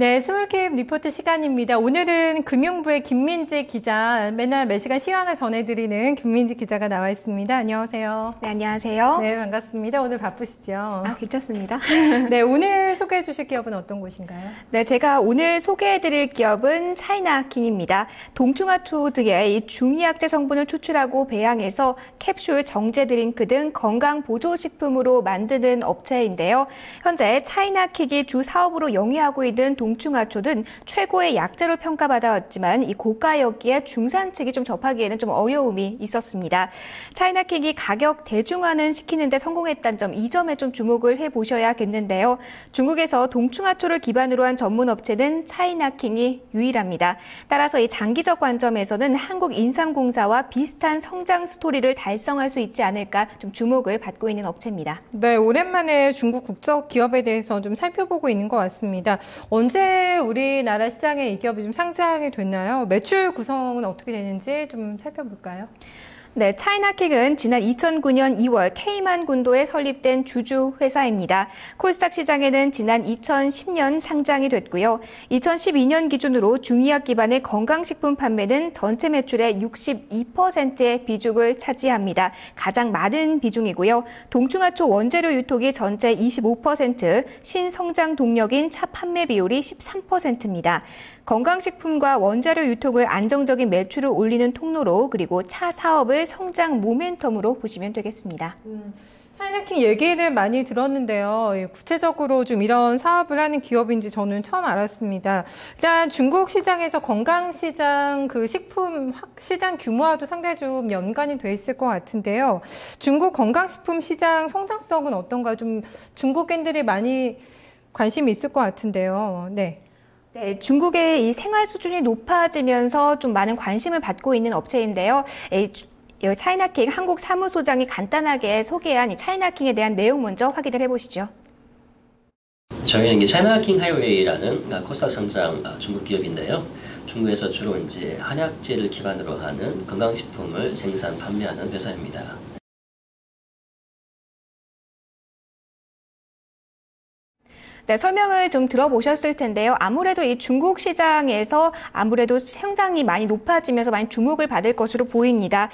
네, 스몰캡 리포트 시간입니다. 오늘은 금융부의 김민지 기자, 맨날 매시간 시황을 전해드리는 김민지 기자가 나와 있습니다. 안녕하세요. 네, 안녕하세요. 네, 반갑습니다. 오늘 바쁘시죠? 괜찮습니다. 네, 오늘 소개해 주실 기업은 어떤 곳인가요? 네, 제가 오늘 소개해 드릴 기업은 차이나킹입니다. 동충하초 등의 이 중의약재 성분을 추출하고 배양해서 캡슐, 정제 드링크 등 건강 보조식품으로 만드는 업체인데요. 현재 차이나킥이 주 사업으로 영위하고 있는 동충하초는 최고의 약재로 평가받아왔지만 이 고가였기에 중산 측이 좀 접하기에는 좀 어려움이 있었습니다. 차이나킥이 가격 대중화는 시키는 데 성공했다는 점, 이 점에 좀 주목을 해보셔야겠는데요. 중국에서 동충하초를 기반으로 한 전문 업체는 차이나킹이 유일합니다. 따라서 이 장기적 관점에서는 한국인삼공사와 비슷한 성장 스토리를 달성할 수 있지 않을까 좀 주목을 받고 있는 업체입니다. 네, 오랜만에 중국 국적 기업에 대해서 좀 살펴보고 있는 것 같습니다. 언제 우리나라 시장에 이 기업이 좀 상장이 됐나요? 매출 구성은 어떻게 되는지 좀 살펴볼까요? 네, 차이나킥은 지난 2009년 2월 케이만 군도에 설립된 주주 회사입니다. 코스닥 시장에는 지난 2010년 상장이 됐고요. 2012년 기준으로 중의약 기반의 건강식품 판매는 전체 매출의 62%의 비중을 차지합니다. 가장 많은 비중이고요. 동충하초 원재료 유통이 전체 25%, 신성장 동력인 차 판매 비율이 13%입니다. 건강식품과 원자료 유통을 안정적인 매출을 올리는 통로로, 그리고 차 사업을 성장 모멘텀으로 보시면 되겠습니다. 차이나킹 얘기를 많이 들었는데요. 구체적으로 좀 이런 사업을 하는 기업인지 저는 처음 알았습니다. 일단 중국 시장에서 건강시장 그 식품 시장 규모와도 상당히 좀 연관이 돼 있을 것 같은데요. 중국 건강식품 시장 성장성은 어떤가? 좀 중국인들이 많이 관심이 있을 것 같은데요. 네. 네, 중국의 이 생활 수준이 높아지면서 좀 많은 관심을 받고 있는 업체인데요. 차이나킹 한국 사무소장이 간단하게 소개한 이 차이나킹에 대한 내용 먼저 확인을 해보시죠. 저희는 이게 차이나킹 하이웨이라는 코스닥 상장 중국 기업인데요. 중국에서 주로 이제 한약재를 기반으로 하는 건강식품을 생산 판매하는 회사입니다. 네, 설명을 좀 들어보셨을 텐데요. 아무래도 이 중국 시장에서 아무래도 성장이 많이 높아지면서 많이 주목을 받을 것으로 보입니다.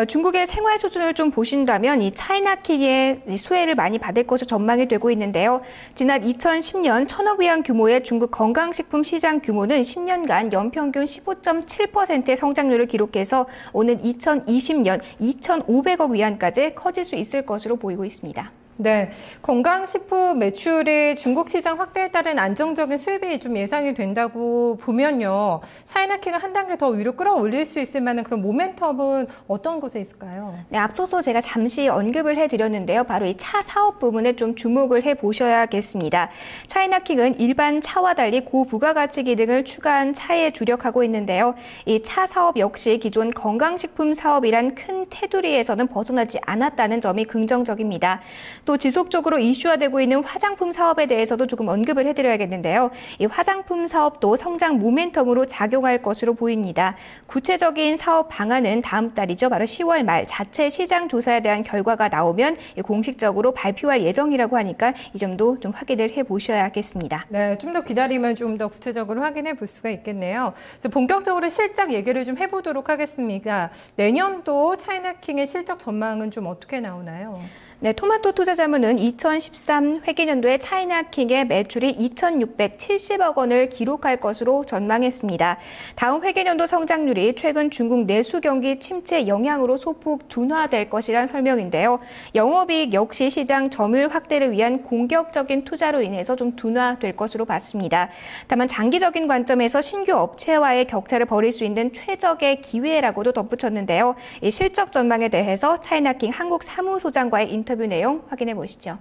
중국의 생활 수준을 좀 보신다면 이 차이나킥의 수혜를 많이 받을 것으로 전망이 되고 있는데요. 지난 2010년 1,000억 위안 규모의 중국 건강식품 시장 규모는 10년간 연평균 15.7%의 성장률을 기록해서 오는 2020년 2,500억 위안까지 커질 수 있을 것으로 보이고 있습니다. 네, 건강식품 매출이 중국 시장 확대에 따른 안정적인 수입이 좀 예상이 된다고 보면요. 차이나킹을 한 단계 더 위로 끌어올릴 수 있을 만한 그런 모멘텀은 어떤 곳에 있을까요? 네, 앞서서 제가 잠시 언급을 해드렸는데요. 바로 이 차 사업 부분에 좀 주목을 해보셔야겠습니다. 차이나킹은 일반 차와 달리 고부가가치 기능을 추가한 차에 주력하고 있는데요. 이 차 사업 역시 기존 건강식품 사업이란 큰 테두리에서는 벗어나지 않았다는 점이 긍정적입니다. 또 지속적으로 이슈화되고 있는 화장품 사업에 대해서도 조금 언급을 해드려야겠는데요. 이 화장품 사업도 성장 모멘텀으로 작용할 것으로 보입니다. 구체적인 사업 방안은 다음 달이죠. 바로 10월 말 자체 시장 조사에 대한 결과가 나오면 공식적으로 발표할 예정이라고 하니까 이 점도 좀 확인을 해보셔야겠습니다. 네, 좀 더 기다리면 좀 더 구체적으로 확인해 볼 수가 있겠네요. 본격적으로 실적 얘기를 좀 해보도록 하겠습니다. 내년도 차이나킹의 실적 전망은 좀 어떻게 나오나요? 네, 토마토 투자자문은 2013 회계년도에 차이나킹의 매출이 2,670억 원을 기록할 것으로 전망했습니다. 다음 회계년도 성장률이 최근 중국 내수 경기 침체 영향으로 소폭 둔화될 것이란 설명인데요. 영업이익 역시 시장 점유율 확대를 위한 공격적인 투자로 인해서 좀 둔화될 것으로 봤습니다. 다만 장기적인 관점에서 신규 업체와의 격차를 벌일 수 있는 최적의 기회라고도 덧붙였는데요. 이 실적 전망에 대해서 차이나킹 한국 사무소장과의 인터뷰 내용 확인해 보시죠.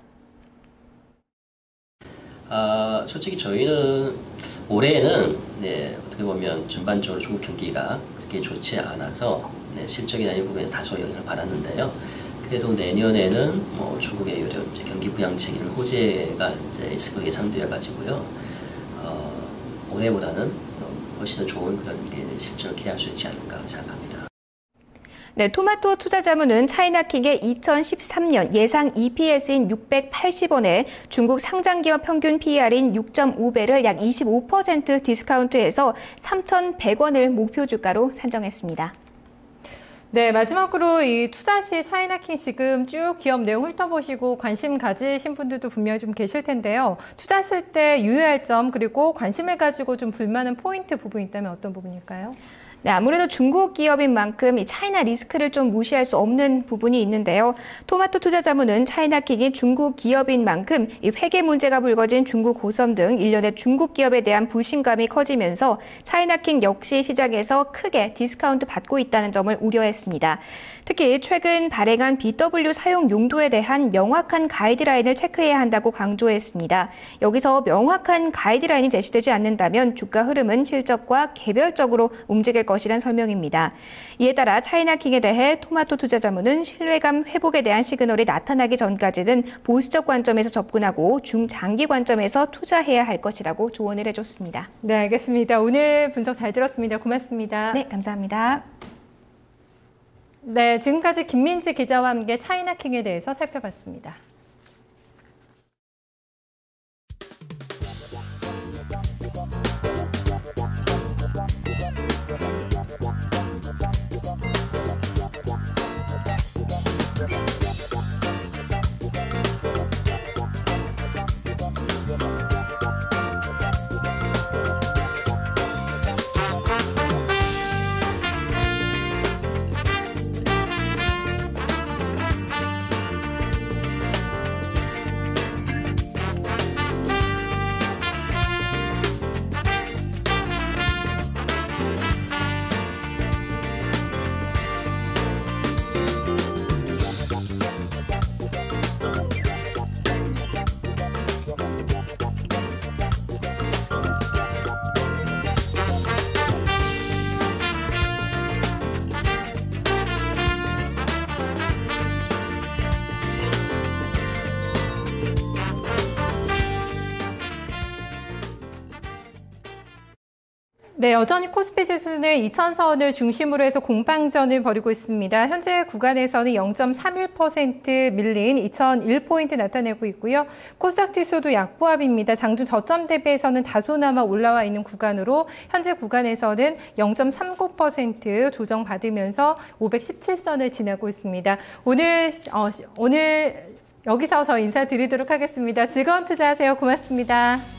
솔직히 저희는 올해는 어떻게 보면 전반적으로 중국 경기가 그렇게 좋지 않아서 실적이나 이런 부분에 다소 영향을 받았는데요. 그래도 내년에는 중국의 이런 경기 부양책 이런 호재가 이제 있을 거 예상되어 가지고요. 올해보다는 훨씬 더 좋은 그런 실적을 기대할 수 있지 않을까 생각합니다. 네, 토마토 투자자문은 차이나킹의 2013년 예상 EPS인 680원에 중국 상장기업 평균 PER인 6.5배를 약 25% 디스카운트해서 3,100원을 목표 주가로 산정했습니다. 네, 마지막으로 이 투자 시 차이나킹 지금 쭉 기업 내용 훑어보시고 관심 가지신 분들도 분명히 좀 계실 텐데요. 투자하실 때 유의할 점 그리고 관심을 가지고 좀 불만은 포인트 부분이 있다면 어떤 부분일까요? 네, 아무래도 중국 기업인 만큼 이 차이나 리스크를 좀 무시할 수 없는 부분이 있는데요. 토마토 투자자문은 차이나킹이 중국 기업인 만큼 이 회계 문제가 불거진 중국 고섬 등 일련의 중국 기업에 대한 불신감이 커지면서 차이나킹 역시 시장에서 크게 디스카운트 받고 있다는 점을 우려했습니다. 특히 최근 발행한 BW 사용 용도에 대한 명확한 가이드라인을 체크해야 한다고 강조했습니다. 여기서 명확한 가이드라인이 제시되지 않는다면 주가 흐름은 실적과 개별적으로 움직일 것이란 설명입니다. 이에 따라 차이나킹에 대해 토마토 투자자문은 신뢰감 회복에 대한 시그널이 나타나기 전까지는 보수적 관점에서 접근하고 중장기 관점에서 투자해야 할 것이라고 조언을 해줬습니다. 네, 알겠습니다. 오늘 분석 잘 들었습니다. 고맙습니다. 네, 감사합니다. 네, 지금까지 김민지 기자와 함께 차이나킹에 대해서 살펴봤습니다. 네, 여전히 코스피 지수는 2,000선을 중심으로 해서 공방전을 벌이고 있습니다. 현재 구간에서는 0.31% 밀린 2,001포인트 나타내고 있고요. 코스닥 지수도 약보합입니다. 장중 저점 대비해서는 다소나마 올라와 있는 구간으로 현재 구간에서는 0.39% 조정받으면서 517선을 지나고 있습니다. 오늘 여기서 저 인사드리도록 하겠습니다. 즐거운 투자하세요. 고맙습니다.